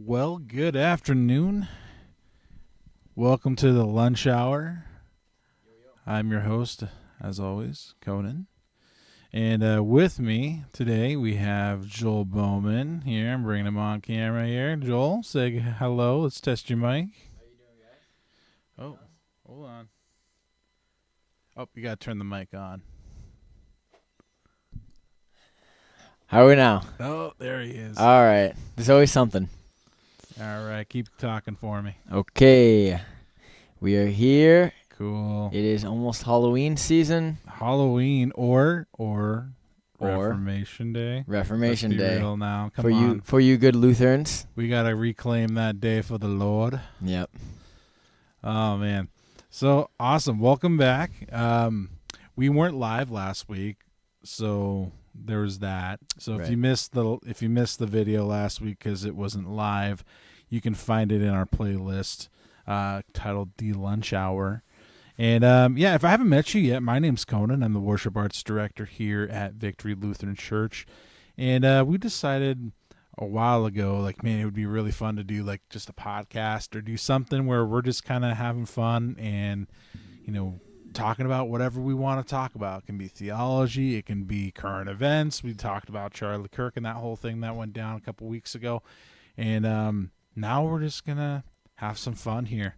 Well, good afternoon. Welcome to the lunch hour. I'm your host, as always, Conan. And with me today, we have Joel Bowman here. I'm bringing him on camera here. Joel, say hello. Let's test your mic. How you doing, guys? Oh, hold on. Oh, you got to turn the mic on. How are we now? Oh, there he is. All right. There's always something. All right, keep talking for me. Okay. We are here. Cool. It is almost Halloween season. Halloween or Reformation Day. Reformation Let's be Day. real now. Come for on. For you good Lutherans. We got to reclaim that day for the Lord. Yep. Oh, man. So, awesome. Welcome back. We weren't live last week, so there was that. So Right. if you missed the video last week because it wasn't live, you can find it in our playlist titled The Lunch Hour. And if I haven't met you yet, my name's Conan. I'm the worship arts director here at Victory Lutheran Church. And we decided a while ago, like, man, it would be really fun to do like just a podcast or do something where we're just kind of having fun and, talking about whatever we want to talk about. It can be theology. It can be current events. We talked about Charlie Kirk and that whole thing that went down a couple weeks ago. And now we're just going to have some fun here.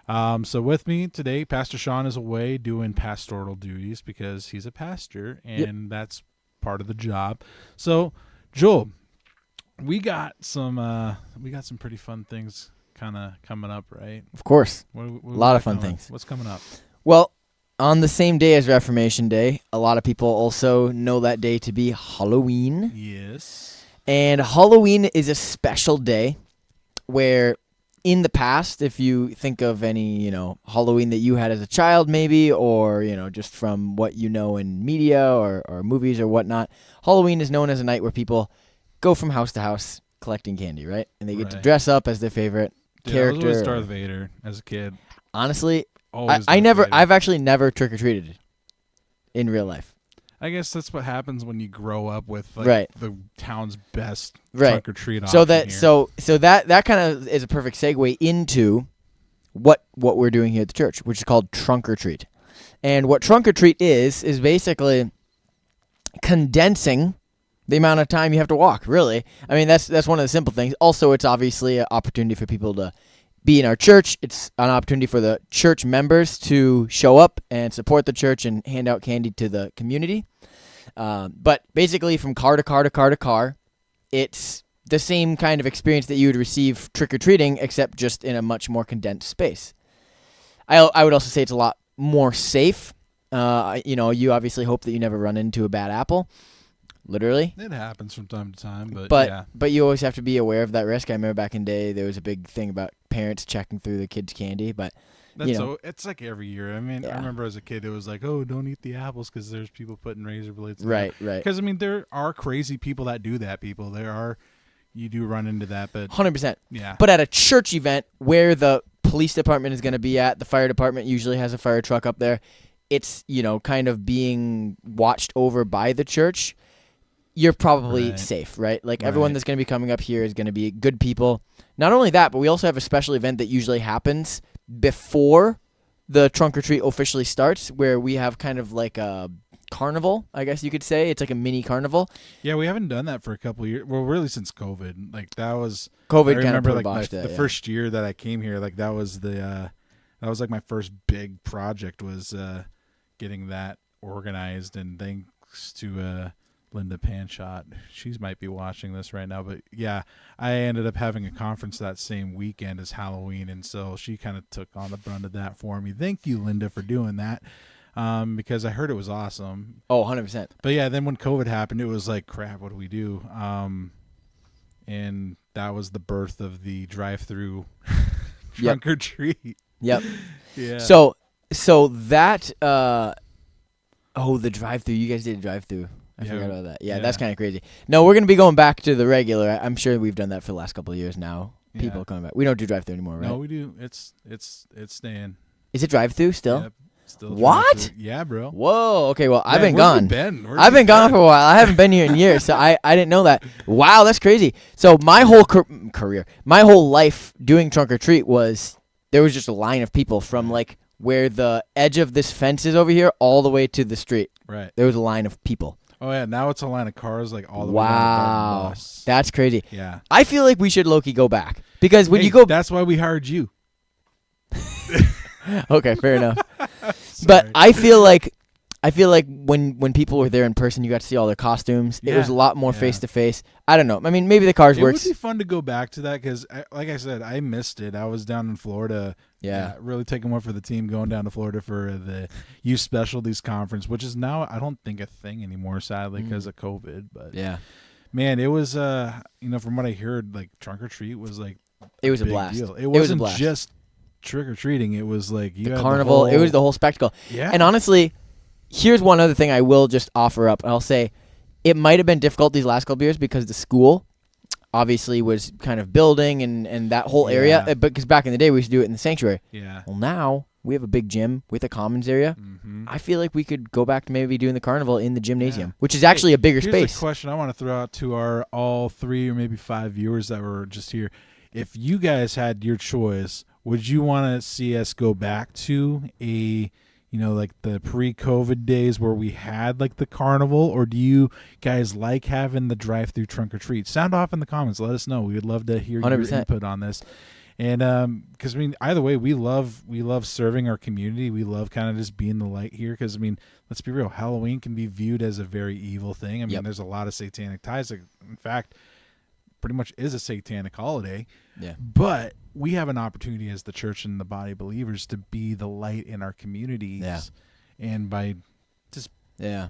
So with me today, Pastor Sean is away doing pastoral duties because he's a pastor, and that's part of the job. So, Joel, we got some pretty fun things kind of coming up, right? Of course. What a lot of fun things. What's coming up? Well, on the same day as Reformation Day, a lot of people also know that day to be Halloween. Yes. And Halloween is a special day where in the past, if you think of any, Halloween that you had as a child maybe, or, just from what you know in media or movies or whatnot, Halloween is known as a night where people go from house to house collecting candy, right? And they get to dress up as their favorite character. I was always Darth Vader as a kid. Honestly, Always I've actually never trick-or-treated in real life. I guess that's what happens when you grow up with the town's best trunk or treat option. So that kind of is a perfect segue into what we're doing here at the church, which is called trunk or treat. And what trunk or treat is basically condensing the amount of time you have to walk, really. I mean, that's one of the simple things. Also, it's obviously an opportunity for people to be in our church. It's an opportunity for the church members to show up and support the church and hand out candy to the community. But basically, from car to car to car to car, it's the same kind of experience that you would receive trick-or-treating, except just in a much more condensed space. I would also say it's a lot more safe. You obviously hope that you never run into a bad apple. Literally. It happens from time to time, but you always have to be aware of that risk. I remember back in the day, there was a big thing about parents checking through the kids' candy, but it's like every year. I mean, I remember as a kid, it was like, oh, don't eat the apples because there's people putting razor blades. Right. Because I mean, there are crazy people that do that. You do run into that, but 100%. Yeah. But at a church event where the police department is going to be at, the fire department usually has a fire truck up there. It's kind of being watched over by the church. You're probably safe, right? Like everyone that's going to be coming up here is going to be good people. Not only that, but we also have a special event that usually happens before the trunk or treat officially starts, where we have kind of like a carnival, I guess you could say. It's like a mini carnival. Yeah, we haven't done that for a couple of years. Well, really since COVID. Like that was COVID kind of put a botch to the first year that I came here. Like that was like my first big project was getting that organized, and thanks to Linda Panshot. She might be watching this right now, but yeah, I ended up having a conference that same weekend as Halloween, and so she kind of took on the brunt of that for me. Thank you, Linda, for doing that, because I heard it was awesome. Oh, 100%. But yeah, then when COVID happened, it was like, crap, what do we do? And that was the birth of the drive-through trunk or treat. Yep. Yeah. So that, the drive-through, you guys did a drive-through. I forgot about that. Yeah, that's kind of crazy. No, we're going to be going back to the regular. I'm sure we've done that for the last couple of years now. People coming back. We don't do drive-thru anymore, right? No, we do. It's staying. Is it drive-thru still? Yep. Still What? drive-thru. Yeah, bro. Whoa. Okay. Well, I've Yeah, been where you gone. been? Where I've you been gone for a while. I haven't been here in years, so I didn't know that. Wow, that's crazy. So my whole career, my whole life doing trunk or treat was there was just a line of people from like where the edge of this fence is over here all the way to the street. Right. There was a line of people. Oh yeah, now it's a line of cars like all the way down to Wow, the bus. that's crazy. Yeah. I feel like we should low-key go back because when Hey, you go, that's why we hired you. okay, fair enough. Sorry. But I feel like when people were there in person, you got to see all their costumes. It was a Yeah, lot more yeah. face to face. I don't know. I mean, maybe the cars It works. would be fun to go back to that because, like I said, I missed it. I was down in Florida. Yeah. Really taking one for the team, going down to Florida for the Youth Specialties Conference, which is now, I don't think, a thing anymore, sadly, because of COVID. But, Yeah. man, it was, from what I heard, like, trunk or treat was, like, It was a big blast. deal. It was a wasn't blast. just trick-or-treating. It was, like, you The had carnival. It was the whole spectacle. Yeah. And honestly, here's one other thing I will just offer up. I'll say it might have been difficult these last couple years because the school obviously was kind of building and that whole area. Yeah. Because back in the day, we used to do it in the sanctuary. Yeah. Well, now we have a big gym with a commons area. Mm-hmm. I feel like we could go back to maybe doing the carnival in the gymnasium, which is actually a bigger Here's space. a question I want to throw out to our all 3 or maybe 5 viewers that were just here. If you guys had your choice, would you want to see us go back to like the pre-COVID days where we had like the carnival, or do you guys like having the drive-through trunk or treat? Sound off in the comments. Let us know. We would love to hear 100%. your input on this. And because either way, we love serving our community. We love kind of just being the light here. Because let's be real, Halloween can be viewed as a very evil thing. Yep. There's a lot of satanic ties. In fact, pretty much is a satanic holiday. Yeah. But we have an opportunity as the church and the body of believers to be the light in our communities. Yeah. And by just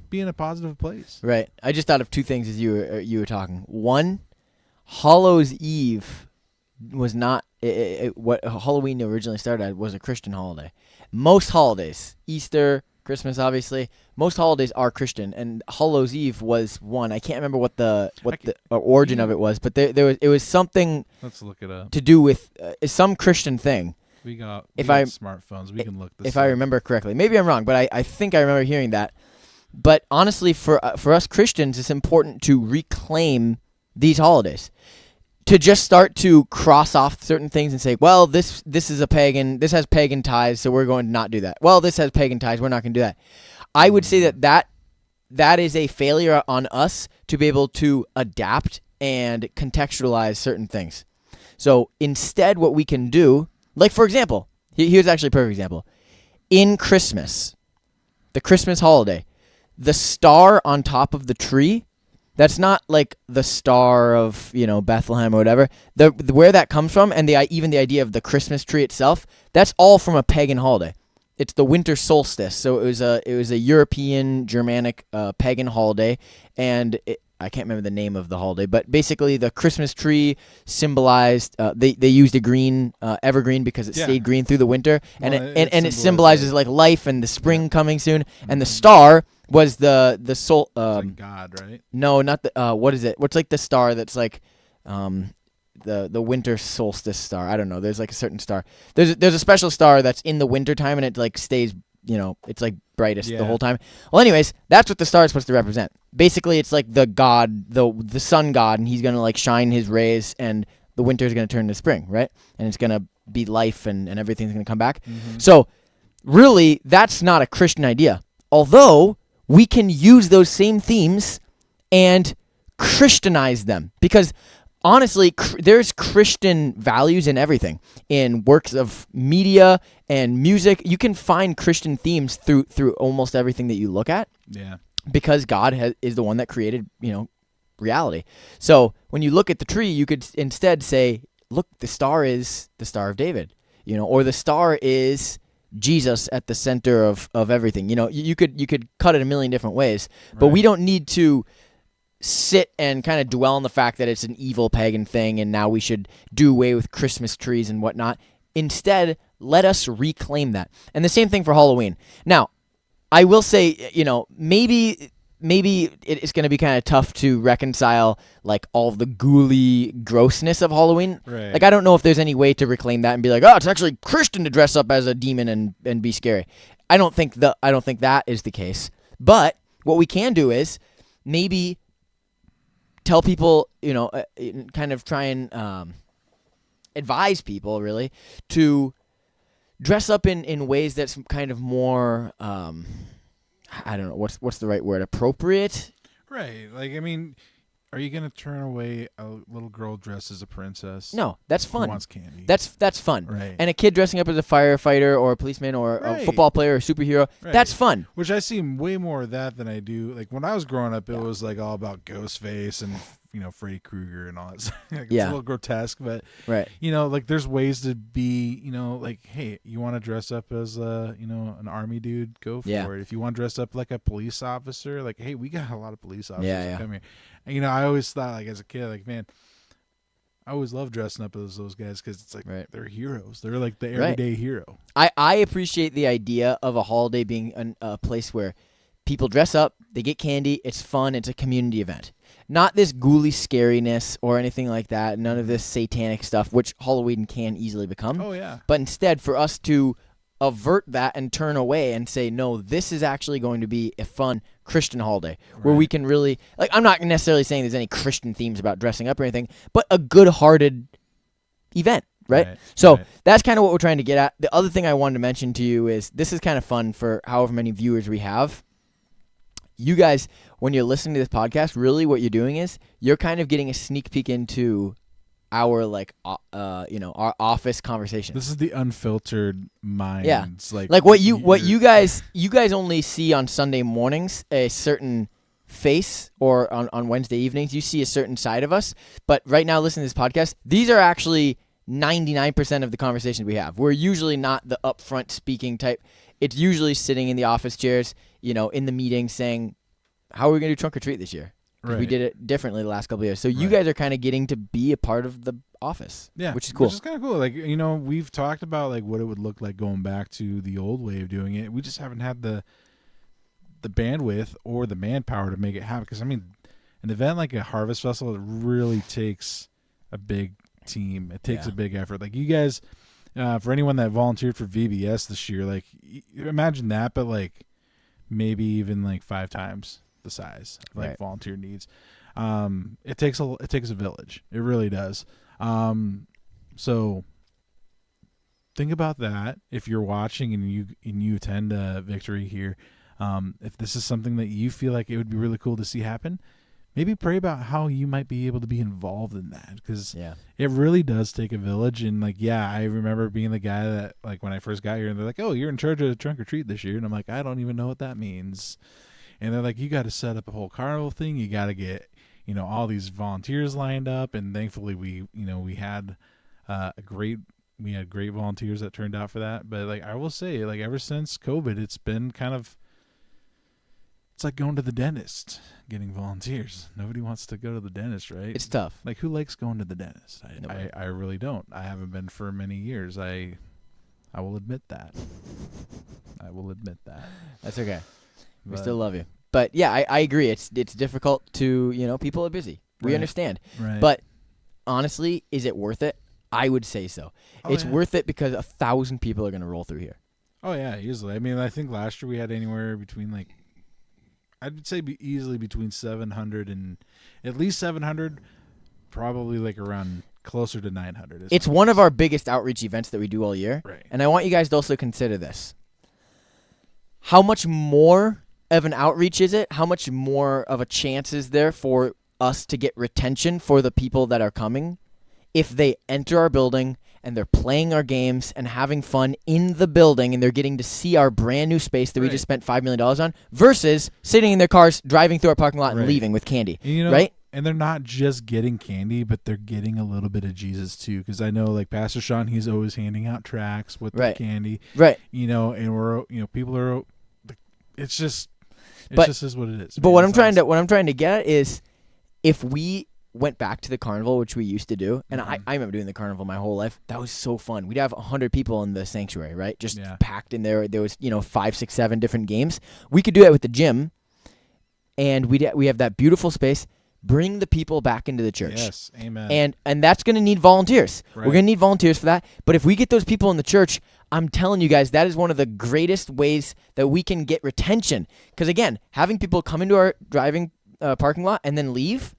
being a positive place. Right. I just thought of 2 things as you were talking. One, Hallows Eve was not what Halloween originally started as was a Christian holiday. Most holidays, Easter, Christmas, obviously, most holidays are Christian, and Hallows Eve was one. I can't remember what the origin of it was, but it was something. Let's look it up. To do with some Christian thing. We got smartphones. We can look this if up. I remember correctly. Maybe I'm wrong, but I think I remember hearing that. But honestly, for us Christians, it's important to reclaim these holidays. To just start to cross off certain things and say, well, this is a pagan, this has pagan ties, so we're going to not do that. Well, this has pagan ties, we're not going to do that. I would say that is a failure on us to be able to adapt and contextualize certain things. So instead, what we can do, like for example, here's actually a perfect example. In Christmas, the Christmas holiday, the star on top of the tree, that's not like the star of, Bethlehem or whatever. Where that comes from, and even the idea of the Christmas tree itself, that's all from a pagan holiday. It's the winter solstice, so it was a European Germanic pagan holiday, and I can't remember the name of the holiday, but basically the Christmas tree symbolized. They used a green evergreen because it stayed green through the winter, and it symbolizes like life and the spring coming soon, and the star was the soul. Like God, right? No, not the. What is it? What's like the star that's like, the winter solstice star? I don't know. There's like a certain star. There's a special star that's in the winter time and it like stays. It's like brightest the whole time. Well, anyways, that's what the star is supposed to represent. Basically, it's like the god, the sun god, and he's gonna like shine his rays, and the winter is gonna turn to spring, right? And it's gonna be life, and everything's gonna come back. Mm-hmm. So, really, that's not a Christian idea. Although we can use those same themes and Christianize them, because honestly, there's Christian values in everything. In works of media and music, you can find Christian themes through almost everything that you look at. Yeah. Because God is the one that created, reality. So when you look at the tree, you could instead say, look, the star is the Star of David, or the star is Jesus at the center of everything. You could cut it a million different ways, but we don't need to sit and kind of dwell on the fact that it's an evil pagan thing and now we should do away with Christmas trees and whatnot. Instead, let us reclaim that. And the same thing for Halloween. Now, I will say, maybe it's going to be kind of tough to reconcile like all of the ghouly grossness of Halloween. Right. Like, I don't know if there's any way to reclaim that and be like, oh, it's actually Christian to dress up as a demon and be scary. I don't think that is the case. But what we can do is maybe tell people, kind of try and advise people really to dress up in ways that's kind of more I don't know what's the right word, appropriate. Right. Like, I mean, are you going to turn away a little girl dressed as a princess? No, that's fun. Who wants candy? That's fun. Right. And a kid dressing up as a firefighter or a policeman or a football player or a superhero, that's fun. Which I see way more of that than I do. Like, when I was growing up, it was like all about Ghostface and, Freddy Krueger and all that. Like, it's a little grotesque, but, like, there's ways to be, like, hey, you want to dress up as, an army dude? Go for it. If you want to dress up like a police officer, like, hey, we got a lot of police officers come here. And, I always thought, like, as a kid, like, man, I always loved dressing up as those guys because it's like they're heroes. They're like the everyday hero. I appreciate the idea of a holiday being a place where people dress up, they get candy, it's fun, it's a community event. Not this ghouly scariness or anything like that, none of this satanic stuff, which Halloween can easily become. Oh, yeah. But instead, for us to avert that and turn away and say, no, this is actually going to be a fun Christian holiday where we can really, like, I'm not necessarily saying there's any Christian themes about dressing up or anything, but a good-hearted event, right? So that's kind of what we're trying to get at. The other thing I wanted to mention to you is this is kind of fun for however many viewers we have. You guys, when you're listening to this podcast, really what you're doing is you're kind of getting a sneak peek into our our office conversation. This is the unfiltered minds. Yeah. Like what you guys only see on Sunday mornings, a certain face, or on Wednesday evenings you see a certain side of us. But right now, listening to this podcast, these are actually 99% of the conversations we have. We're usually not the upfront speaking type. It's usually sitting in the office chairs, in the meeting saying, how are we going to do trunk or treat this year? We did it differently the last couple of years. So you guys are kind of getting to be a part of the office, which is cool. Which is kind of cool. Like, we've talked about like what it would look like going back to the old way of doing it. We just haven't had the bandwidth or the manpower to make it happen. Because, I mean, an event like a Harvest Festival, it really takes a big team. It takes a big effort. Like, you guys, for anyone that volunteered for VBS this year, like, imagine that, but like maybe even like 5 times the size of like volunteer needs. It takes a village. It really does. So think about that. If you're watching and you attend Victory here, if this is something that you feel like it would be really cool to see happen, maybe pray about how you might be able to be involved in that, because it really does take a village. And like, I remember being the guy that, like, when I first got here and they're like, oh, you're in charge of the trunk or treat this year. And I'm like, I don't even know what that means. And they're like, you got to set up a whole carnival thing. You got to get, all these volunteers lined up. And thankfully we had great volunteers that turned out for that. But like, I will say, like, ever since COVID, it's been kind of, it's like going to the dentist, getting volunteers. Nobody wants to go to the dentist, right? It's tough. Like, who likes going to the dentist? I really don't. I haven't been for many years. I will admit that. I will admit that. That's okay. We still love you. But yeah, I agree. It's difficult to, people are busy. We understand. Right. But honestly, is it worth it? I would say so. It's worth it because 1,000 people are going to roll through here. Oh, yeah, easily. I mean, I think last year we had anywhere between, like, I'd say easily between 700 and at least 700, probably like around closer to 900. It's one of our biggest outreach events that we do all year. Right. And I want you guys to also consider this. How much more of an outreach is it? How much more of a chance is there for us to get retention for the people that are coming if they enter our building and they're playing our games and having fun in the building and they're getting to see our brand new space that we just spent $5 million on versus sitting in their cars, driving through our parking lot and leaving with candy, right? And they're not just getting candy, but they're getting a little bit of Jesus too. Because I know, like, Pastor Sean, he's always handing out tracts with the candy, right? And we're, people are. It's just is what it is. But what I'm trying to get at is, if we went back to the carnival, which we used to do, and I remember doing the carnival my whole life. That was so fun. We'd have 100 people in the sanctuary, right? Just packed in there. There was 5, 6, 7 different games. We could do that with the gym, and we have that beautiful space. bring the people back into the church. Yes, amen. And that's going to need volunteers. Right. We're going to need volunteers for that. But if we get those people in the church, I'm telling you guys, that is one of the greatest ways that we can get retention. Because again, having people come into our driving parking lot and then leave,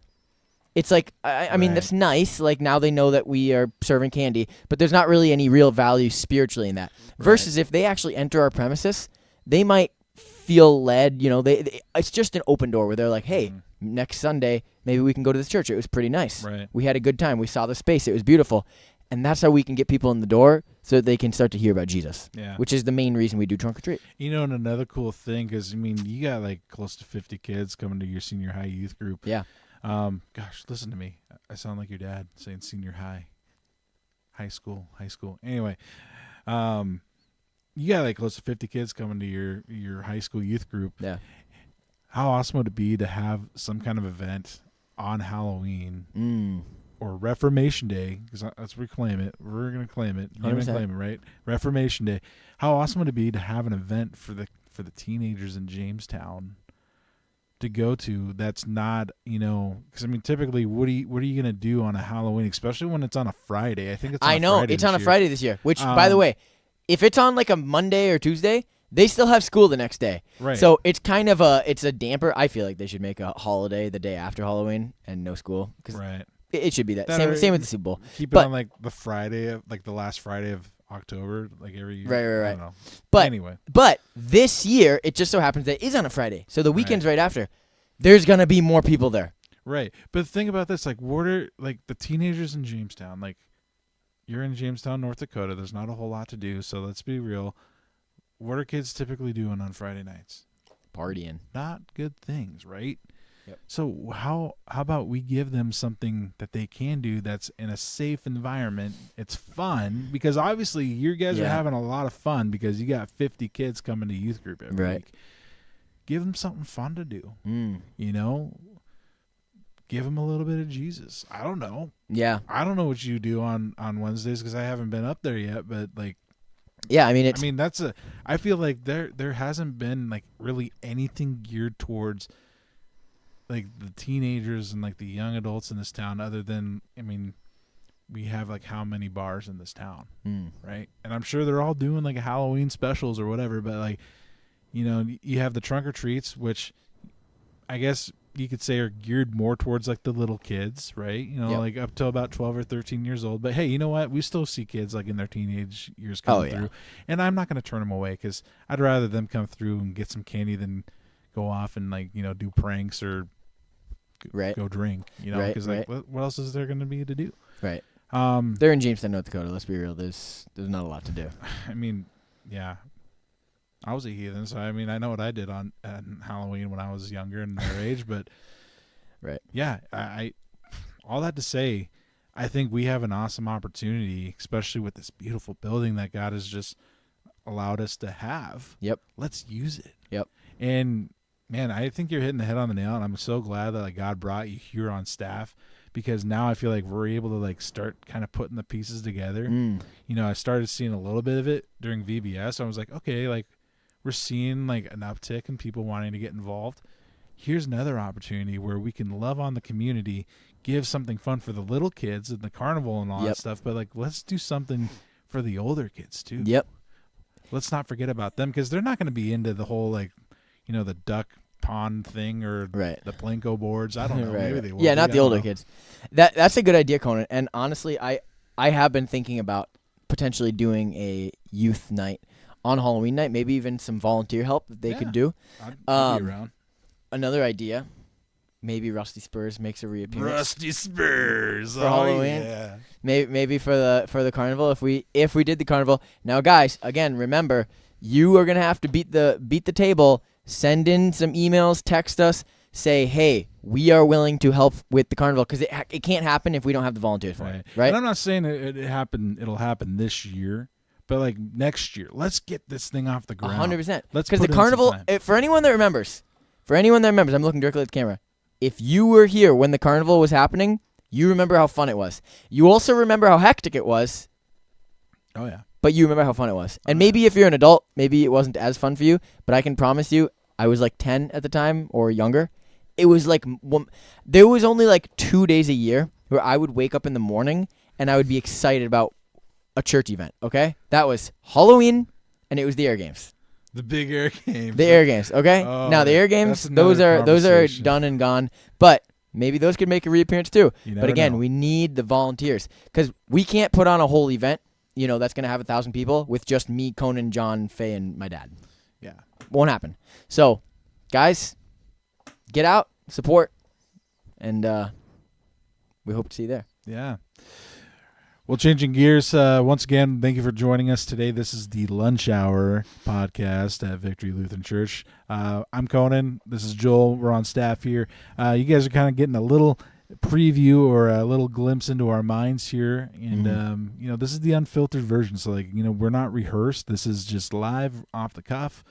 it's like, I mean, Right. that's nice. Like now they know that we are serving candy, but there's not really any real value spiritually in that. Versus if they actually enter our premises, they might feel led, it's just an open door where they're like, hey, next Sunday, maybe we can go to this church. It was pretty nice. Right. We had a good time. We saw the space. It was beautiful. And that's how we can get people in the door so that they can start to hear about Jesus, Yeah. which is the main reason we do trunk or treat. And another cool thing, because, you got like close to 50 kids coming to your senior high youth group. Yeah. Gosh, listen to me. I sound like your dad saying senior high. High school. Anyway, you got like close to 50 kids coming to your high school youth group. Yeah. How awesome would it be to have some kind of event on Halloween or Reformation Day? Because let's reclaim it. We're going to claim it. Name and 100%. claim it, right? Reformation Day. How awesome would it be to have an event for the teenagers in Jamestown to go to? That's not, because typically, what are you going to do on a Halloween, especially when it's on a Friday? I think it's on I a know. Friday It's this on a year. Friday this year, which, by the way, if it's on like a Monday or Tuesday, they still have school the next day. Right. So it's kind of it's a damper. I feel like they should make a holiday the day after Halloween and no school. Because Right. it should be that. That Same or- with the Super Bowl. Keep it But- on like the Friday of like the last Friday of October, like every year. Right. I don't know. But anyway, But this year, it just so happens that it is on a Friday. So the weekend's right after. There's going to be more people there. right. But think about this: like, what are like the teenagers in Jamestown? Like, you're in Jamestown, North Dakota. There's not a whole lot to do. So let's be real. What are kids typically doing on Friday nights? Partying. Not good things, right? Yep. So how about we give them something that they can do that's in a safe environment? It's fun because obviously you guys are Yeah. having a lot of fun because you got 50 kids coming to youth group every Right. week. Give them something fun to do. Mm. Give them a little bit of Jesus. I don't know. Yeah. I don't know what you do on Wednesdays because I haven't been up there yet. But like, Yeah, I mean, it's... I feel like there hasn't been like really anything geared towards like the teenagers and like the young adults in this town other than, we have like how many bars in this town, right? And I'm sure they're all doing like Halloween specials or whatever, but like, you have the trunk or treats, which I guess you could say are geared more towards like the little kids, right? Yep. Like up to about 12 or 13 years old. But hey, you know what? We still see kids like in their teenage years coming through. And I'm not going to turn them away because I'd rather them come through and get some candy than go off and like, do pranks or go drink, because like what else is there going to be to do? Right. They're in Jamestown, North Dakota. Let's be real. There's not a lot to do. Yeah. I was a heathen, so I know what I did on Halloween when I was younger and their age, but Right. Yeah, I all that to say, I think we have an awesome opportunity, especially with this beautiful building that God has just allowed us to have. Yep. Let's use it. Yep. And man, I think you're hitting the head on the nail, and I'm so glad that like God brought you here on staff because now I feel like we're able to like start kind of putting the pieces together. I started seeing a little bit of it during VBS. I was like, okay, like we're seeing like an uptick in people wanting to get involved. Here's another opportunity where we can love on the community, give something fun for the little kids and the carnival and all that stuff, but like let's do something for the older kids too. Yep. Let's not forget about them because they're not going to be into the whole like, the duck pond thing or the Plinko boards. I don't know. Maybe they will. Yeah, not the older kids. That's a good idea, Conan. And honestly, I have been thinking about potentially doing a youth night on Halloween night, maybe even some volunteer help that they could do. I'd be around. Another idea, maybe Rusty Spurs makes a reappearance. Rusty Spurs for Halloween. Yeah. Maybe for the carnival if we did the carnival. Now, guys, again, remember you are gonna have to beat the table. Send in some emails, text us, say, hey, we are willing to help with the carnival because it can't happen if we don't have the volunteers for it. Right? And I'm not saying it'll happen this year. But like next year, let's get this thing off the ground. 100%. Let's because put the in some carnival. time. For anyone that remembers, I'm looking directly at the camera. If you were here when the carnival was happening, you remember how fun it was. You also remember how hectic it was. Oh yeah. But you remember how fun it was. And maybe if you're an adult, maybe it wasn't as fun for you. But I can promise you, I was like 10 at the time or younger, it was like there was only like 2 days a year where I would wake up in the morning and I would be excited about a church event. Okay, that was Halloween and it was the Air Games. The big Air Games. The Air Games. Okay, Oh, now the Air Games, that's those another are conversation. done and gone. But maybe those could make a reappearance too. You But never again, know. we need the volunteers because we can't put on a whole event. That's going to have 1,000 people with just me, Conan, John, Faye, and my dad. Yeah. Won't happen. So, guys, get out, support, and we hope to see you there. Yeah. Well, changing gears, once again, thank you for joining us today. This is the Lunch Hour podcast at Victory Lutheran Church. I'm Conan. This is Joel. We're on staff here. You guys are kind of getting a little preview or a little glimpse into our minds here. And, this is the unfiltered version. So, we're not rehearsed. This is just live off the cuff.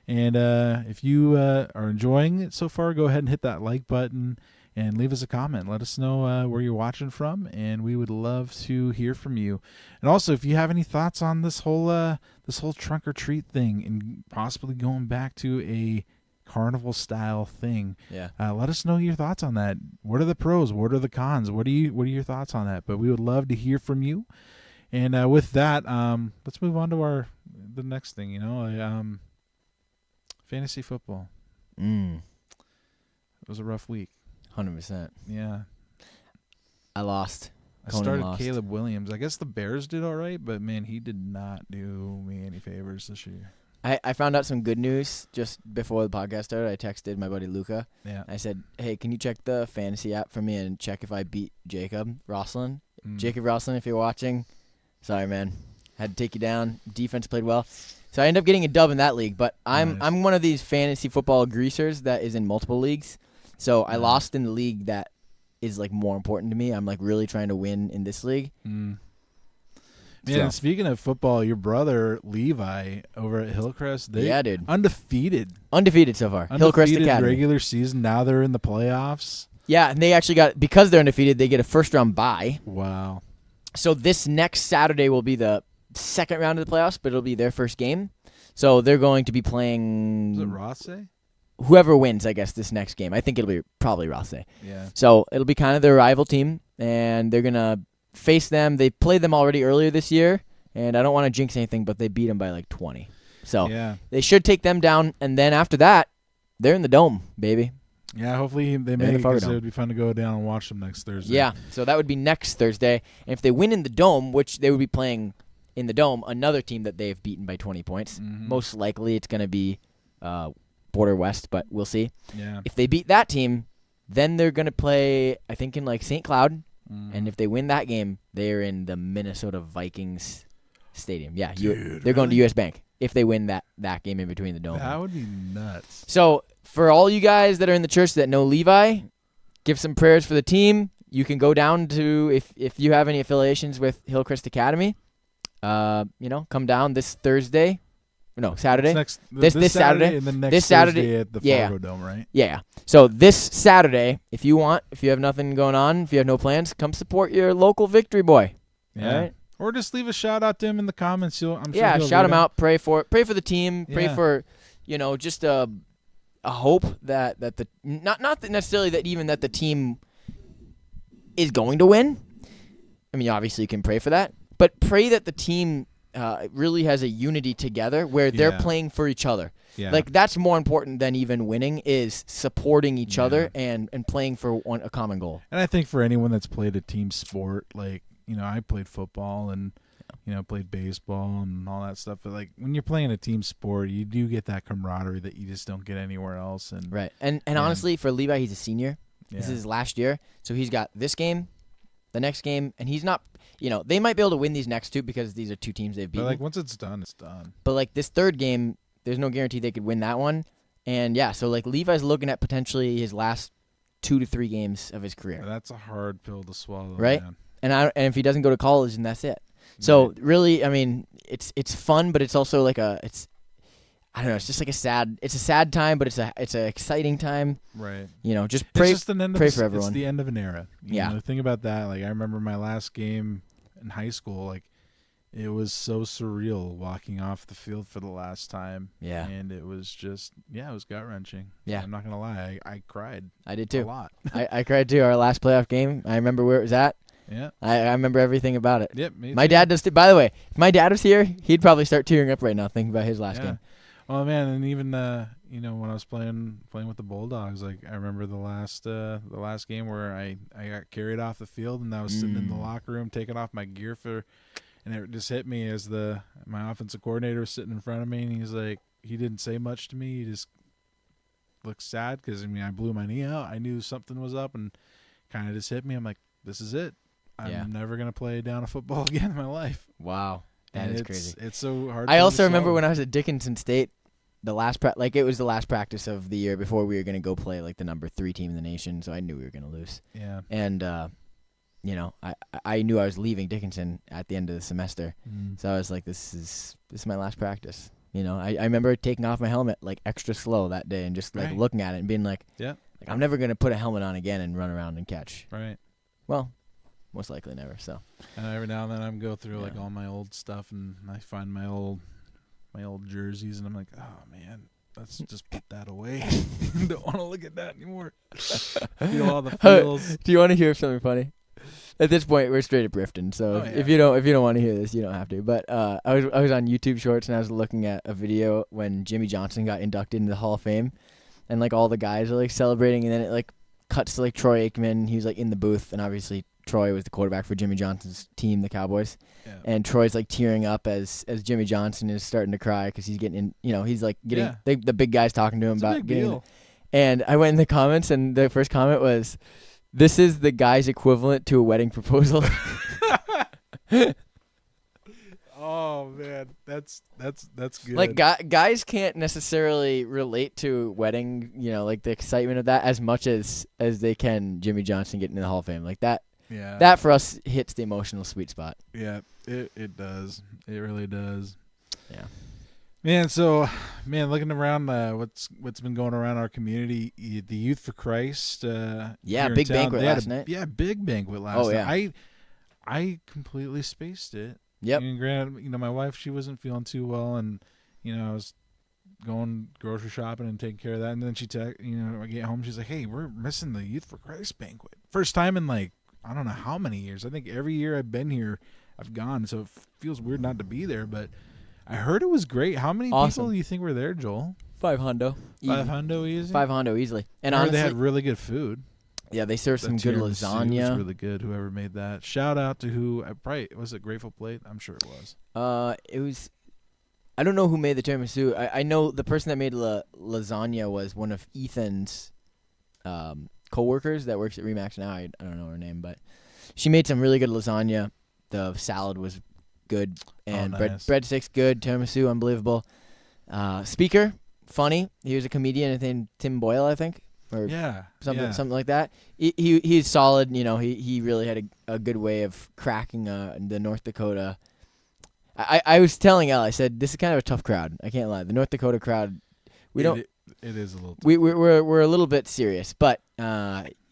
And if you are enjoying it so far, go ahead and hit that like button and leave us a comment. Let us know where you're watching from, and we would love to hear from you. And also, if you have any thoughts on this whole trunk or treat thing and possibly going back to a carnival style thing, let us know your thoughts on that. What are the pros? What are the cons? What are your thoughts on that? But we would love to hear from you. And with that, let's move on to the next thing. Fantasy football. It was a rough week. 100%. Yeah. I lost. I Conan started lost. Caleb Williams. I guess the Bears did all right, but, man, he did not do me any favors this year. I found out some good news just before the podcast started. I texted my buddy Luca. Yeah. I said, hey, can you check the fantasy app for me and check if I beat Jacob Rosslin? Jacob Rosslin, if you're watching, sorry, man. Had to take you down. Defense played well. So I ended up getting a dub in that league, but I'm one of these fantasy football greasers that is in multiple leagues. So I lost in the league that is more important to me. I'm really trying to win in this league. Man, and speaking of football, your brother Levi over at Hillcrest, dude, undefeated so far. Hillcrest Academy regular season. Now they're in the playoffs. Yeah, and they actually because they're undefeated, they get a first round bye. Wow. So this next Saturday will be the second round of the playoffs, but it'll be their first game. So they're going to be playing. Is it Rosse? Whoever wins, I guess, this next game. I think it'll be probably Rosse. Yeah. So it'll be kind of their rival team, and they're going to face them. They played them already earlier this year, and I don't want to jinx anything, but they beat them by 20. So they should take them down, and then after that, they're in the Dome, baby. Yeah, hopefully they make it because it would be fun to go down and watch them next Thursday. Yeah, so that would be next Thursday. And if they win in the Dome, which they would be playing in the Dome, another team that they've beaten by 20 points, most likely it's going to be Border West, but we'll see. Yeah. If they beat that team, then they're going to play, I think, in St. Cloud. And if they win that game, they're in the Minnesota Vikings stadium. Yeah, they're going to U.S. Bank if they win that game in between the Dome. That would be nuts. So for all you guys that are in the church that know Levi, give some prayers for the team. You can go down to, if you have any affiliations with Hillcrest Academy, come down this Thursday. No, Saturday. This Saturday. And then next this Thursday Saturday at the Fargo Dome, right? Yeah. So this Saturday, if you have nothing going on, if you have no plans, come support your local Victory Boy. Yeah. All right? Or just leave a shout out to him in the comments. I'm sure Yeah, he'll shout read him out. Pray for the team. Pray Yeah. for, just a hope that the not necessarily that even that the team is going to win. I mean, obviously you can pray for that, but pray that the team really has a unity together where they're playing for each other. Yeah. That's more important than even winning is supporting each other and playing for a common goal. And I think for anyone that's played a team sport, I played football and played baseball and all that stuff. But when you're playing a team sport, you do get that camaraderie that you just don't get anywhere else. And right. And honestly, for Levi, he's a senior. Yeah. This is his last year, so he's got this game, the next game, and he's not. They might be able to win these next two because these are two teams they've beaten. But once it's done, it's done. But this third game, there's no guarantee they could win that one. And yeah, so Levi's looking at potentially his last 2 to 3 games of his career. That's a hard pill to swallow, right? Man. And if he doesn't go to college, then that's it. So really, I mean, it's fun, but it's also I don't know. It's just it's a sad time, but it's an exciting time. Right. Just pray. It's just pray for everyone. It's the end of an era. You know, think about that. I remember my last game in high school. It was so surreal walking off the field for the last time. Yeah. And it was just, it was gut-wrenching. Yeah. I'm not going to lie. I cried I did a too. lot. I cried too. Our last playoff game, I remember where it was at. Yeah. I remember everything about it. Yep, me My too. dad does too. By the way, if my dad was here, he'd probably start tearing up right now thinking about his last game. Oh man, and even when I was playing with the Bulldogs, like I remember the last game where I got carried off the field and I was sitting in the locker room taking off my gear and it just hit me as my offensive coordinator was sitting in front of me, and he's like, he didn't say much to me. He just looked sad because I blew my knee out. I knew something was up, and kind of just hit me. I'm like, this is it. I'm never gonna play down a football again in my life. Wow, that is crazy. It's so hard. I also remember when I was at Dickinson State, it was the last practice of the year before we were gonna go play like the number 3 team in the nation. So I knew we were gonna lose. Yeah. And I knew I was leaving Dickinson at the end of the semester. So I was like, this is my last practice. I remember taking off my helmet like extra slow that day and just like looking at it and being like, I'm never gonna put a helmet on again and run around and catch. Right. Well, most likely never. So. And every now and then I'm go through like all my old stuff and I find my old jerseys and I'm like, oh man, let's just put that away. Don't want to look at that anymore. Feel all the feels. Do you want to hear something funny? At this point, we're straight up riffing. So if you don't want to hear this, you don't have to. But I was on YouTube Shorts and I was looking at a video when Jimmy Johnson got inducted into the Hall of Fame, and like all the guys are like celebrating, and then it like cuts to like Troy Aikman. He was like in the booth, and obviously Troy was the quarterback for Jimmy Johnson's team, the Cowboys. Yeah. And Troy's like tearing up as Jimmy Johnson is starting to cry because he's getting he's like getting the big guys talking to him about getting. Deal. And I went in the comments, and the first comment was, "This is the guy's equivalent to a wedding proposal." Oh man, that's good. Like guys can't necessarily relate to wedding, like the excitement of that as much as they can Jimmy Johnson getting in the Hall of Fame. Like that. Yeah. That for us hits the emotional sweet spot. Yeah, it does. It really does. Yeah. Looking around, what's been going around our community, the Youth for Christ. Big banquet last night. Yeah, big banquet last night. I completely spaced it. Yep. And granted, my wife, she wasn't feeling too well, and I was going grocery shopping and taking care of that, and then I get home, she's like, "Hey, we're missing the Youth for Christ banquet. First time in like I don't know how many years. I think every year I've been here, I've gone, so it feels weird not to be there, but." I heard it was great. How many people do you think were there, Joel? 500. 500 easy? 500 easily. And I heard honestly, they had really good food. Yeah, they served some good lasagna. It was really good, whoever made that. Shout out to was it Grateful Plate? I'm sure it was. It was, I don't know who made the tiramisu. I know the person that made lasagna was one of Ethan's co-workers that works at Remax now. I don't know her name, but she made some really good lasagna. The salad was good, and nice. breadsticks good, tiramisu unbelievable. Speaker funny. He was a comedian. I think Tim Boyle, I think, or something like that. He's solid. He really had a good way of cracking the North Dakota. I was telling Elle, I said this is kind of a tough crowd. I can't lie. The North Dakota crowd, it is a little. Tough. We're a little bit serious, but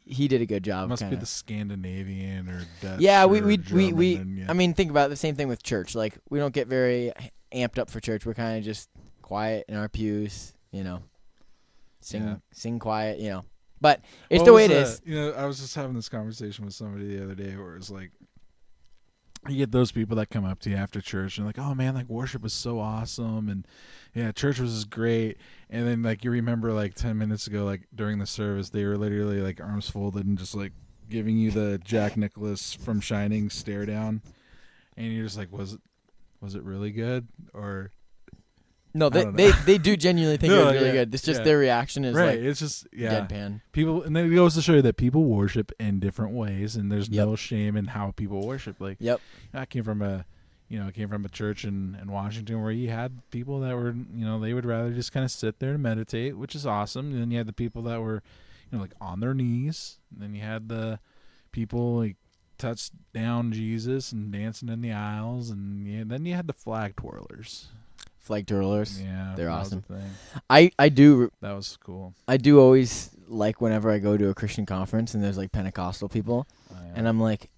he did a good job. Must be the Scandinavian or Dutch. Yeah, we I mean, think about it, the same thing with church. Like, we don't get very amped up for church. We're kind of just quiet in our pews, sing quiet, But it's the way it is. I was just having this conversation with somebody the other day where it's like, you get those people that come up to you after church and like, oh man, like worship was so awesome, and yeah, church was great. And then like you remember like 10 minutes ago, like during the service, they were literally like arms folded and just like giving you the Jack Nicklaus from Shining stare down, and you're just like, was it really good or? No, they do genuinely think it was really good. It's just their reaction is like it's just deadpan. People, and then it goes to show you that people worship in different ways, and there's no shame in how people worship. Like, I came from a church in Washington where you had people that were, they would rather just kind of sit there and meditate, which is awesome. And then you had the people that were, like on their knees. And then you had the people like touch down Jesus and dancing in the aisles, and then you had the flag twirlers. Flag twirlers. Yeah, they're awesome. I do. That was cool. I do always like whenever I go to a Christian conference and there's like Pentecostal people, and I'm like,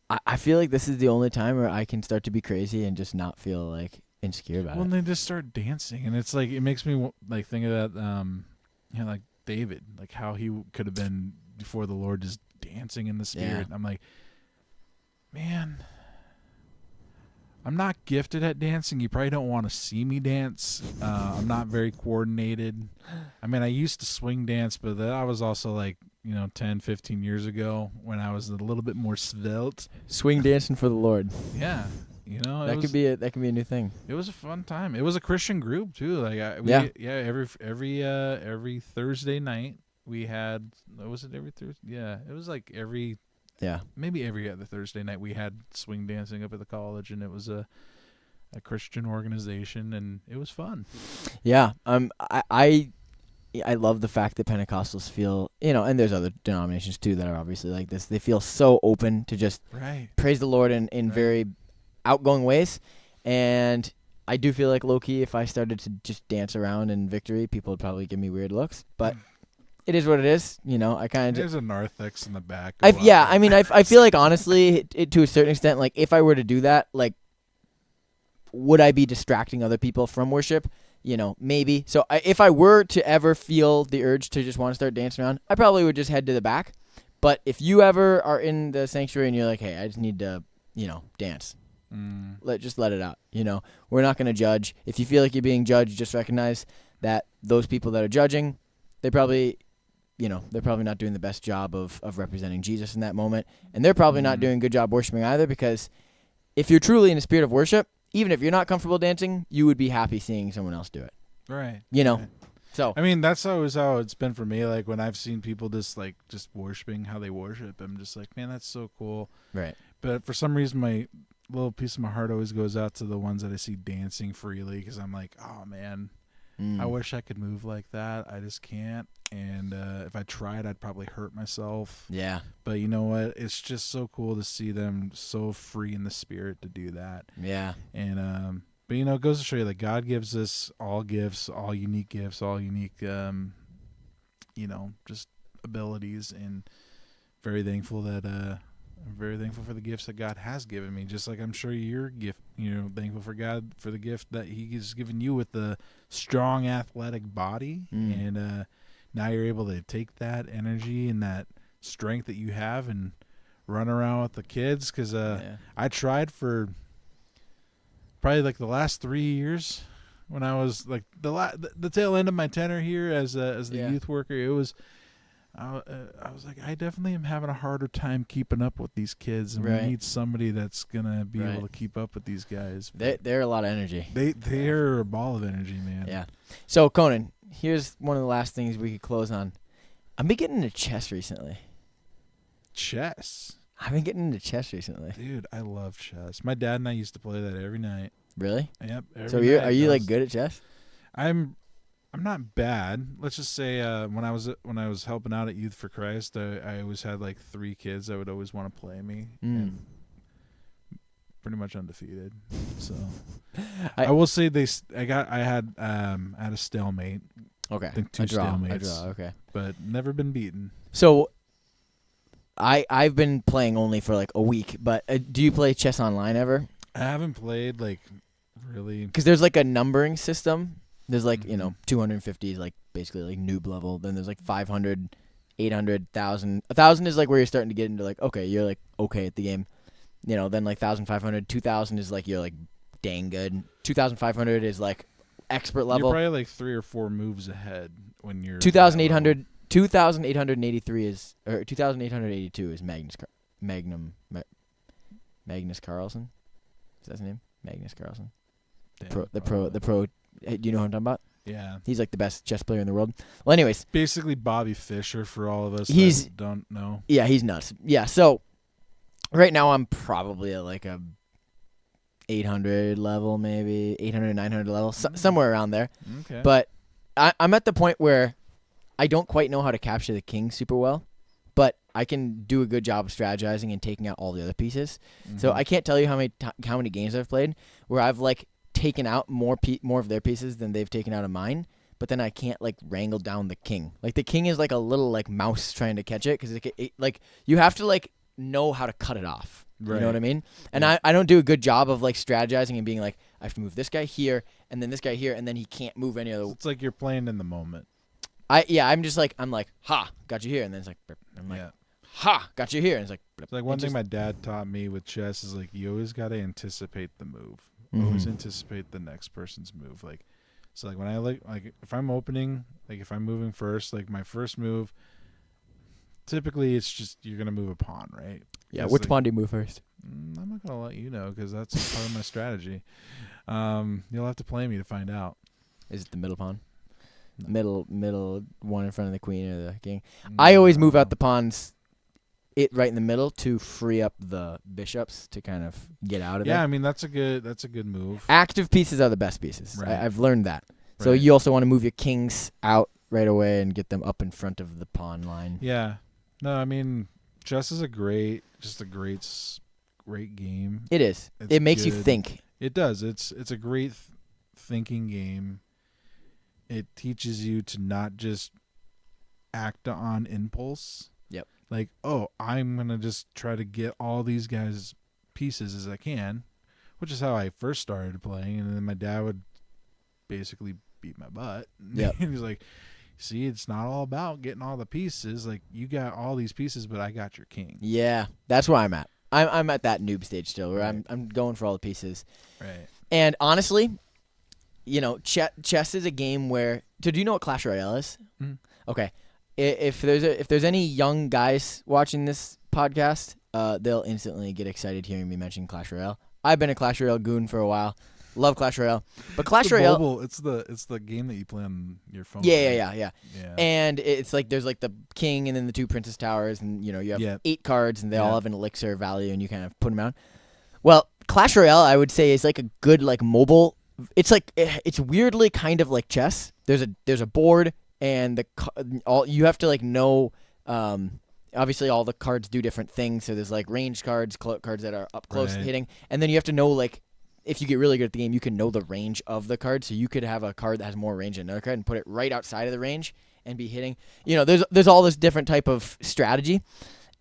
I feel like this is the only time where I can start to be crazy and just not feel like insecure about Well, it. and they just start dancing, and it's like it makes me like think of that, like David, like how he could have been before the Lord, just dancing in the Spirit. Yeah. I'm like, man, I'm not gifted at dancing. You probably don't want to see me dance. I'm not very coordinated. I mean, I used to swing dance, but that I was also like, 10, 15 years ago when I was a little bit more svelte. Swing dancing for the Lord. Yeah. That could be a new thing. It was a fun time. It was a Christian group too. Like every Thursday night we had. Was it every Thursday? Yeah, it was like maybe every other Thursday night we had swing dancing up at the college, and it was a Christian organization, and it was fun. Yeah. I love the fact that Pentecostals feel, and there's other denominations too that are obviously like this. They feel so open to just praise the Lord in very outgoing ways. And I do feel like low-key, if I started to just dance around in victory, people would probably give me weird looks. But it is what it is. I kind of... There's a narthex in the back. I feel like, honestly, to a certain extent, like, if I were to do that, like, would I be distracting other people from worship? Maybe. So if I were to ever feel the urge to just want to start dancing around, I probably would just head to the back. But if you ever are in the sanctuary and you're like, hey, I just need to, dance. Just let it out. We're not going to judge. If you feel like you're being judged, just recognize that those people that are judging, they're probably not doing the best job of representing Jesus in that moment. And they're probably not doing a good job worshiping either, because if you're truly in a spirit of worship, even if you're not comfortable dancing, you would be happy seeing someone else do it. Right. Right. So I mean, that's always how it's been for me. Like when I've seen people just worshiping how they worship, I'm just like, man, that's so cool. Right. But for some reason, my little piece of my heart always goes out to the ones that I see dancing freely, because I'm like, oh man, I wish I could move like that. I just can't. And if I tried, I'd probably hurt myself. Yeah. But you know what? It's just so cool to see them so free in the spirit to do that. Yeah. And but it goes to show you that God gives us all gifts, all unique just abilities, and very thankful that I'm very thankful for the gifts that God has given me. Just like I'm sure you're thankful for God for the gift that He has given you with the strong athletic body, and now you're able to take that energy and that strength that you have and run around with the kids. Because I tried for probably like the last 3 years when I was like the tail end of my tenure here as the youth worker. It was. I was like, I definitely am having a harder time keeping up with these kids, and we need somebody that's gonna be able to keep up with these guys. They're a lot of energy. They're a ball of energy, man. Yeah. So Conan, here's one of the last things we could close on. I've been getting into chess recently. Chess. I've been getting into chess recently. Dude, I love chess. My dad and I used to play that every night. Really? Yep. So are you like good at chess? I'm not bad. Let's just say when I was helping out at Youth for Christ, I always had like 3 kids that would always want to play me, and pretty much undefeated. So I will say I had a stalemate. Okay, I think 2 stalemates. A draw. Okay, but never been beaten. So I've been playing only for like a week, but do you play chess online ever? I haven't played like really, because there's like a numbering system. There's like, 250 is like basically like noob level. Then there's like 500, 800, 1,000. 1,000 is like where you're starting to get into like, okay, you're like okay at the game. Then like 1,500, 2,000 is like you're like dang good. 2,500 is like expert level. You're probably like 3 or 4 moves ahead when you're 2,883 is, or 2,882 is Magnus Carlsen. Is that his name? Magnus Carlsen. The pro. Do you know who I'm talking about? Yeah. He's like the best chess player in the world. Well, anyways. Basically Bobby Fischer for all of us that don't know. Yeah, he's nuts. Yeah, so right now I'm probably at like a 800 level, maybe 800, 900 level, somewhere around there. Okay. But I'm at the point where I don't quite know how to capture the king super well, but I can do a good job of strategizing and taking out all the other pieces. Mm-hmm. So I can't tell you how many games I've played where I've like taken out more of their pieces than they've taken out of mine, but then I can't like wrangle down the king. Like the king is like a little like mouse trying to catch it, because like you have to like know how to cut it off. You know what I mean? And Yeah. I don't do a good job of like strategizing and being like, I have to move this guy here and then this guy here and then he can't move any other. It's like you're playing in the moment. I'm like, ha, got you here, and then it's like, I'm like, Yeah. ha, got you here, and it's like, It's like one thing my dad taught me with chess is like you always got to anticipate the move. Always anticipate the next person's move. Like, so like when I like if I'm opening, like if I'm moving first, like my first move, typically it's just you're gonna move a pawn, right? Yeah, It's which like, pawn do you move first? I'm not gonna let you know because that's part of my strategy. You'll have to play me to find out. Is it the middle pawn? No. Middle one in front of the queen or the king. I always move out the pawns, right in the middle to free up the bishops to kind of get out of there. Yeah, I mean that's a good move. Active pieces are the best pieces. Right. I've learned that. So Right. you also want to move your kings out right away and get them up in front of the pawn line. Yeah. No, I mean chess is a great game. It is. It's It makes you good. think. It does. It's a great thinking game. It teaches you to not just act on impulse. Yep. Like, oh, I'm going to just try to get all these guys' pieces as I can, which is how I first started playing. And then my dad would basically beat my butt. Yep. He was like, see, it's not all about getting all the pieces. Like, you got all these pieces, but I got your king. Yeah, that's where I'm at. I'm at that noob stage still where Right. I'm going for all the pieces. Right. And honestly, you know, chess is a game where. Do you know what Clash Royale is? Mhm. Okay, if there's any young guys watching this podcast, they'll instantly get excited hearing me mention Clash Royale. I've been a Clash Royale goon for a while. Love Clash Royale, but Clash Royale. Mobile, it's the game that you play on your phone. Yeah. Yeah. And it's like there's like the king and then the two princess towers, and you know you have 8 cards and they all have an elixir value, and you kind of put them out. Well, Clash Royale, I would say, is like a good like mobile. It's like it's weirdly kind of like chess. There's a board, and all you have to like know. Obviously, all the cards do different things. So there's like ranged cards, cards that are up close hitting, and then you have to know like. If you get really good at the game, you can know the range of the card. So you could have a card that has more range than another card and put it right outside of the range and be hitting. You know, there's all this different type of strategy.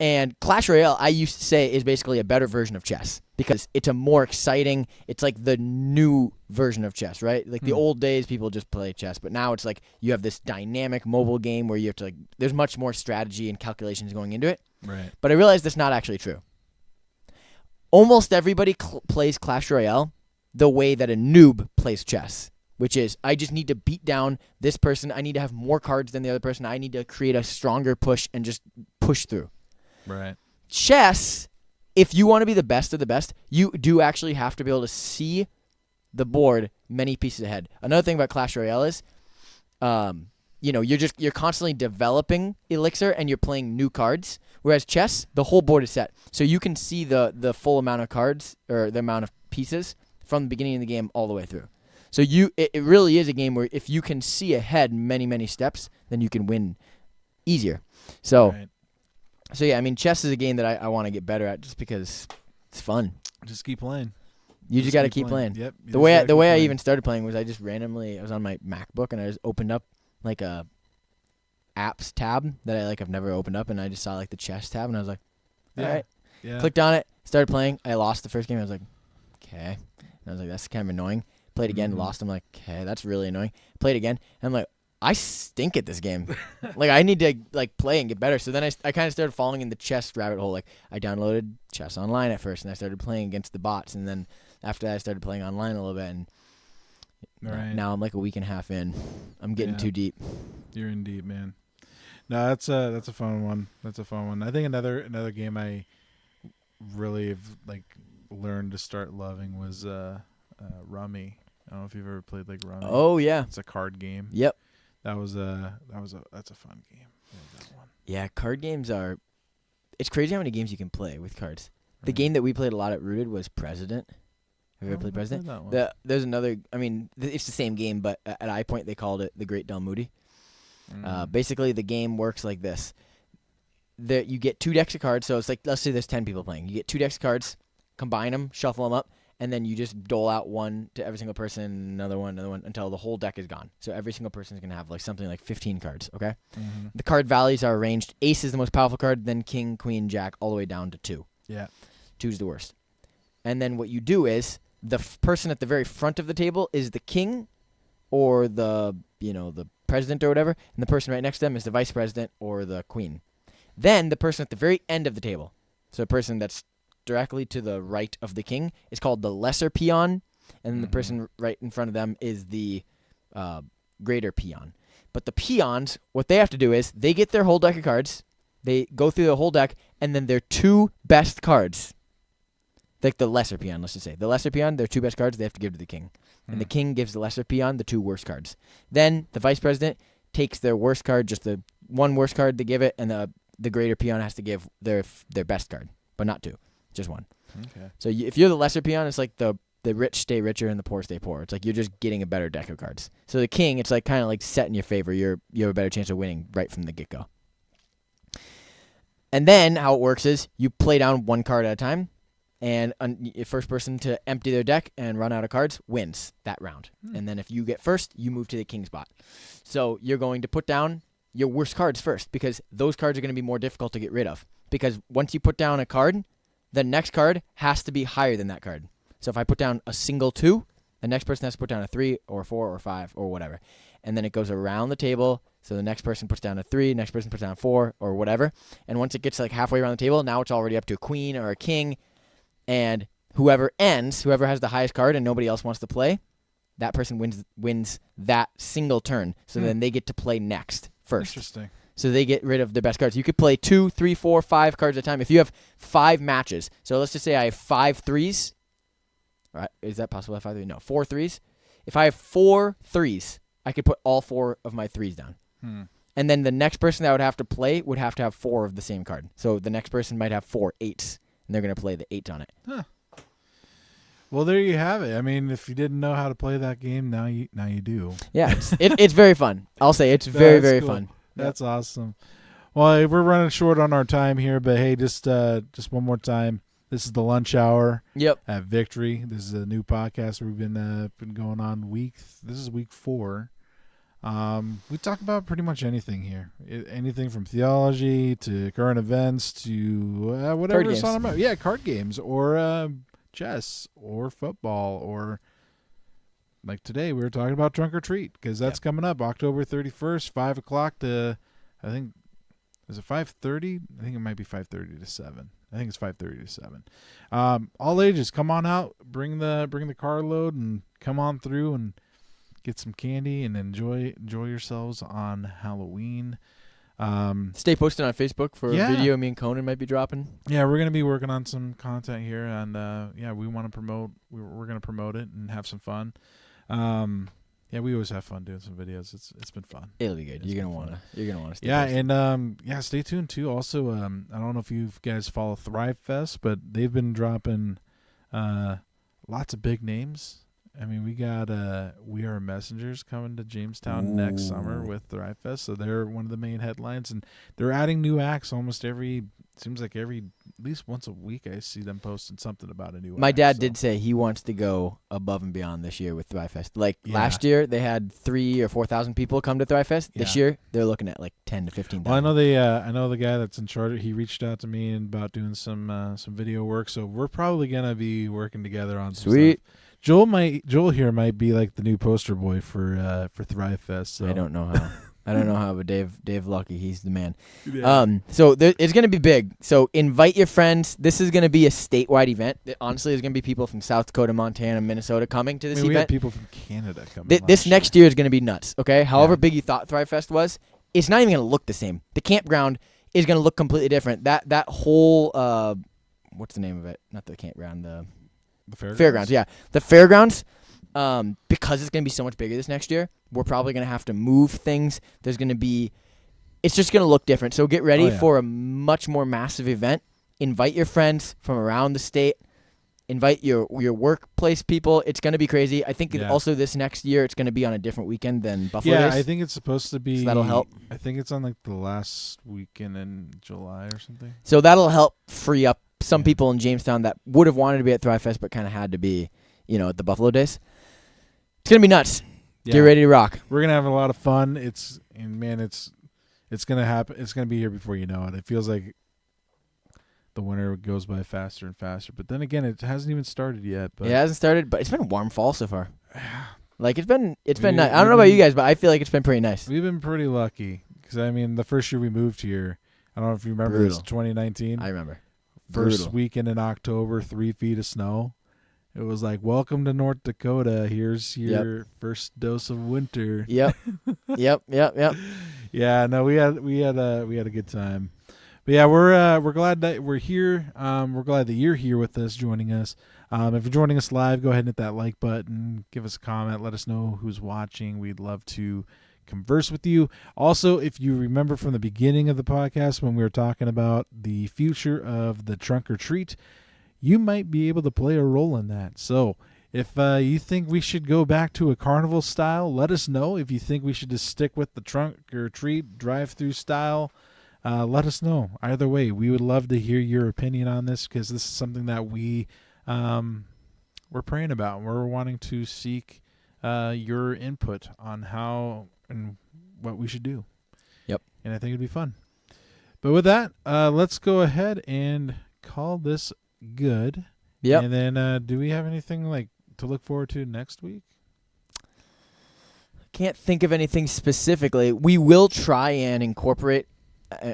And Clash Royale, I used to say, is basically a better version of chess because it's a more exciting. It's like the new version of chess, right? Like the old days, people just play chess, but now it's like you have this dynamic mobile game where you have to like. There's much more strategy and calculations going into it. Right. But I realized that's not actually true. Almost everybody plays Clash Royale the way that a noob plays chess, which is I just need to beat down this person. I need to have more cards than the other person. I need to create a stronger push and just push through. Right. Chess, if you want to be the best of the best, you do actually have to be able to see the board many pieces ahead. Another thing about Clash Royale is, you know, you're constantly developing elixir and you're playing new cards. Whereas chess, the whole board is set, so you can see the full amount of cards or the amount of pieces from the beginning of the game all the way through. So it really is a game where if you can see ahead many steps, then you can win easier. So yeah, I mean, chess is a game that I want to get better at just because it's fun. Just keep playing. You just got to keep playing. Yep. The way I even started playing was I just randomly I was on my MacBook and I just opened up like a apps tab that I've never opened up, and I just saw like the chess tab and I was like, all right. Yeah. Clicked on it, started playing. I lost the first game. I was like, okay. And I was like, that's kind of annoying. Played again, lost. I'm like, okay, that's really annoying. Played again, and I'm like, I stink at this game. Like, I need to like play and get better. So then I kind of started falling in the chess rabbit hole. Like, I downloaded chess online at first, and I started playing against the bots. And then after that, I started playing online a little bit. And now I'm like a week and a half in. I'm getting too deep. You're in deep, man. No, that's a fun one. That's a fun one. I think another game I really have like learned to start loving was Rummy. I don't know if you've ever played like Rummy. Oh yeah, it's a card game. Yep. That's a fun game. That one. Yeah, card games are. It's crazy how many games you can play with cards. The Right. game that we played a lot at Rooted was President. Have you ever played President? That one. There's another. I mean, it's the same game, but at iPoint they called it the Great Dalmoody. Basically, the game works like this: you get 2 decks of cards. So it's like, let's say there's 10 people playing. You get 2 decks of cards, combine them, shuffle them up, and then you just dole out one to every single person, another one, until the whole deck is gone. So every single person is gonna have like something like 15 cards. Okay. The card values are arranged. Ace is the most powerful card, then King, Queen, Jack, all the way down to 2. Yeah. choose the worst. And then what you do is the person at the very front of the table is the king or the president or whatever, and the person right next to them is the vice president or the queen. Then the person at the very end of the table, so the person that's directly to the right of the king, is called the lesser peon, and then the person right in front of them is the greater peon. But the peons, what they have to do is they get their whole deck of cards, they go through the whole deck, and then their 2 best cards, like the lesser peon, let's just say. The lesser peon, their 2 best cards, they have to give to the king. And the king gives the lesser peon the 2 worst cards. Then the vice president takes their worst card, just the 1 worst card they give it, and the greater peon has to give their best card, but not 2, just 1. Okay. So if you're the lesser peon, it's like the rich stay richer and the poor stay poor. It's like you're just getting a better deck of cards. So the king, it's like kind of like set in your favor. You have a better chance of winning right from the get-go. And then how it works is you play down 1 card at a time, and the first person to empty their deck and run out of cards wins that round. And then if you get first, you move to the king spot. So you're going to put down your worst cards first, because those cards are going to be more difficult to get rid of. Because once you put down a card, the next card has to be higher than that card. So if I put down a single 2, the next person has to put down a 3 or a 4 or 5 or whatever. And then it goes around the table. So the next person puts down a 3, next person puts down a 4 or whatever. And once it gets like halfway around the table, now it's already up to a queen or a king. And whoever has the highest card and nobody else wants to play, that person wins that single turn. So then they get to play next first. Interesting. So they get rid of their best cards. You could play 2, 3, 4, 5 cards at a time. If you have 5 matches, so let's just say I have 5 threes. Right? Is that possible? 5 threes? No, 4 threes. If I have 4 threes, I could put all 4 of my threes down. And then the next person that would have to play would have to have 4 of the same card. So the next person might have 4 8s, and they're going to play the 8s on it. Huh. Well, there you have it. I mean, if you didn't know how to play that game, now you do. Yeah, it's very fun. I'll say it's very, very cool. fun. That's awesome. Well, we're running short on our time here, but hey, just one more time. This is the lunch hour. Yep. At Victory. This is a new podcast we've been going on This is week 4. We talk about pretty much anything here. Anything from theology to current events to whatever's on our mind. Yeah, card games or chess or football or like today we were talking about Trunk or Treat because that's coming up October 31st, 5 o'clock to I think is it 5:30? I think it might be 5:30 to 7. I think it's 5:30 to 7. All ages, come on out, bring the carload and come on through and get some candy and enjoy yourselves on Halloween. Stay posted on Facebook for a video me and Conan might be dropping. Yeah, we're gonna be working on some content here, and we want to promote. We're gonna promote it and have some fun. We always have fun doing some videos. It's been fun. It'll be good. You're gonna wanna stay posted. And stay tuned too. Also, I don't know if you guys follow Thrive Fest, but they've been dropping lots of big names. I mean, we got We Are Messengers coming to Jamestown next summer with Thrive Fest, so they're one of the main headlines, and they're adding new acts almost at least once a week. I see them posting something about a new. My dad did say he wants to go above and beyond this year with Thrive Fest. Like last year, they had 3,000 or 4,000 people come to Thrive Fest. This year, they're looking at like 10 to 15,000. Well, I know the guy that's in charge. He reached out to me about doing some video work, so we're probably gonna be working together on some sweet stuff. Joel here might be like the new poster boy for Thrive Fest. So. I don't know how, but Dave Lucky, he's the man. Yeah. So it's gonna be big. So invite your friends. This is gonna be a statewide event. Honestly, there's gonna be people from South Dakota, Montana, Minnesota coming to this event. We have people from Canada coming. This next year is gonna be nuts. Okay, however big you thought Thrive Fest was, it's not even gonna look the same. The campground is gonna look completely different. That whole what's the name of it? Not the campground. The fairgrounds? Fairgrounds, yeah. The fairgrounds, because it's going to be so much bigger this next year, we're probably going to have to move things. It's just going to look different. So get ready for a much more massive event. Invite your friends from around the state. Invite your workplace people. It's going to be crazy. I think also this next year it's going to be on a different weekend than Buffalo Days. I think it's supposed to be. So that'll help. I think it's on like the last weekend in July or something. So that'll help free up some people in Jamestown that would have wanted to be at Thrive Fest but kind of had to be, at the Buffalo Days. It's going to be nuts. Get ready to rock. We're going to have a lot of fun. It's going to happen. It's going to be here before you know it. It feels like the winter goes by faster and faster. But then again, it hasn't even started yet. But It hasn't started, but it's been a warm fall so far. Like it's been nice. I we've don't know about you guys, but I feel like it's been pretty nice. We've been pretty lucky because I mean, the first year we moved here, I don't know if you remember this, 2019. I remember. First Brutal. weekend in October, 3 feet of snow. It was like, welcome to North Dakota. Here's your first dose of winter. Yep. Yep. Yeah, no, we had a good time. But yeah, we're glad that we're here. We're glad that you're here with us, joining us. If you're joining us live, go ahead and hit that like button. Give us a comment. Let us know who's watching. We'd love to converse with you. Also, if you remember from the beginning of the podcast when we were talking about the future of the trunk or treat, you might be able to play a role in that. So if you think we should go back to a carnival style, let us know. If you think we should just stick with the trunk or treat drive-through style, let us know. Either way, we would love to hear your opinion on this because this is something that we're praying about. We're wanting to seek your input on how and what we should do. Yep. And I think it'd be fun. But with that, let's go ahead and call this good. Yep. And then do we have anything like to look forward to next week? Can't think of anything specifically. We will try and incorporate.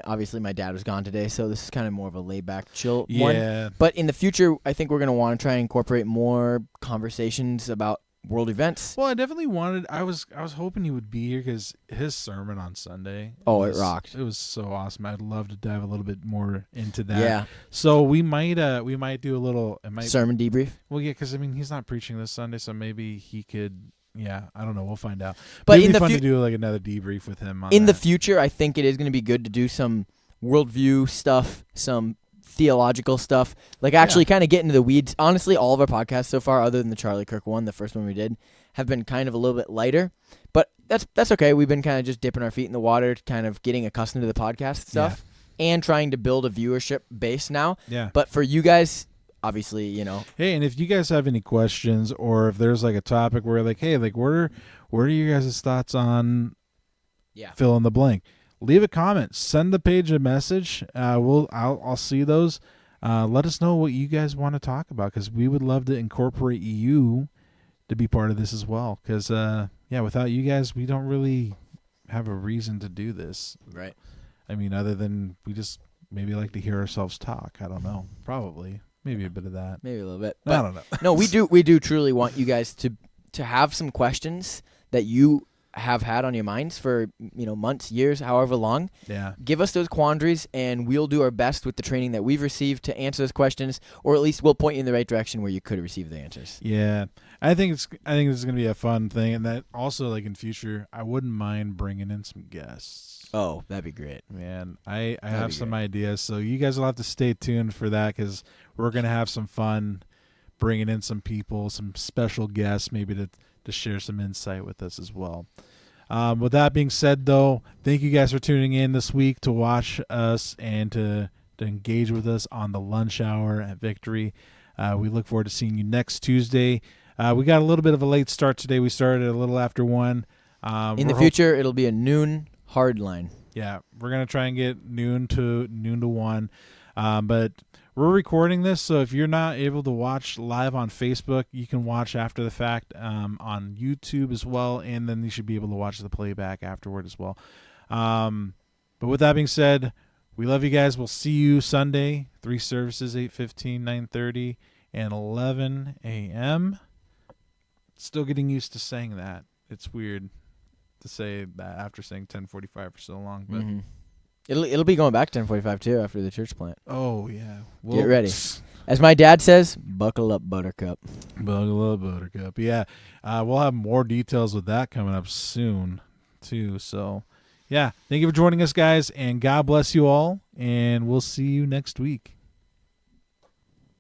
Obviously, my dad was gone today, so this is kind of more of a laid-back, chill one. But in the future, I think we're going to want to try and incorporate more conversations about world events. Well, I definitely wanted. I was hoping he would be here because his sermon on Sunday. It rocked. It was so awesome. I'd love to dive a little bit more into that. Yeah. So we might do a little sermon debrief. Well, yeah, because I mean he's not preaching this Sunday, so maybe he could. Yeah, I don't know. We'll find out. But it'd be fun to do like another debrief with him. In the future, I think it is going to be good to do some worldview stuff, some theological stuff, like actually kind of get into the weeds. Honestly, all of our podcasts so far, other than the Charlie Kirk one, the first one we did, have been kind of a little bit lighter. But that's okay. We've been kind of just dipping our feet in the water, kind of getting accustomed to the podcast stuff, and trying to build a viewership base now. Yeah. But for you guys, obviously, you know. Hey, and if you guys have any questions, or if there's like a topic where like, hey, like what are you guys' thoughts on fill in the blank? Leave a comment. Send the page a message. I'll see those. Let us know what you guys want to talk about because we would love to incorporate you to be part of this as well. Because without you guys, we don't really have a reason to do this. Right. I mean, other than we just maybe like to hear ourselves talk. I don't know. Probably. Maybe a bit of that. Maybe a little bit. But I don't know. No, we do truly want you guys to have some questions that you have had on your minds for months, years, however long. Yeah. Give us those quandaries, and we'll do our best with the training that we've received to answer those questions, or at least we'll point you in the right direction where you could receive the answers. Yeah, I think this is gonna be a fun thing, and that also like in future, I wouldn't mind bringing in some guests. Oh, that'd be great, man. I have some ideas, so you guys will have to stay tuned for that because we're gonna have some fun bringing in some people, some special guests, maybe to share some insight with us as well. With that being said, though, thank you guys for tuning in this week to watch us and to engage with us on the lunch hour at Victory. We look forward to seeing you next Tuesday. We got a little bit of a late start today. We started a little after 1. In the future, it'll be a noon hard line. Yeah, we're going to try and get noon to 1. But we're recording this, so if you're not able to watch live on Facebook, you can watch after the fact on YouTube as well, and then you should be able to watch the playback afterward as well. But with that being said, we love you guys. We'll see you Sunday, 3 services, 8:15, 9:30, and 11 a.m. Still getting used to saying that. It's weird to say that after saying 10:45 for so long, but it'll be going back to 10:45 too after the church plant. Oh yeah, get ready. As my dad says, buckle up, Buttercup. Buckle up, Buttercup. Yeah, we'll have more details with that coming up soon too. So yeah, thank you for joining us, guys, and God bless you all, and we'll see you next week.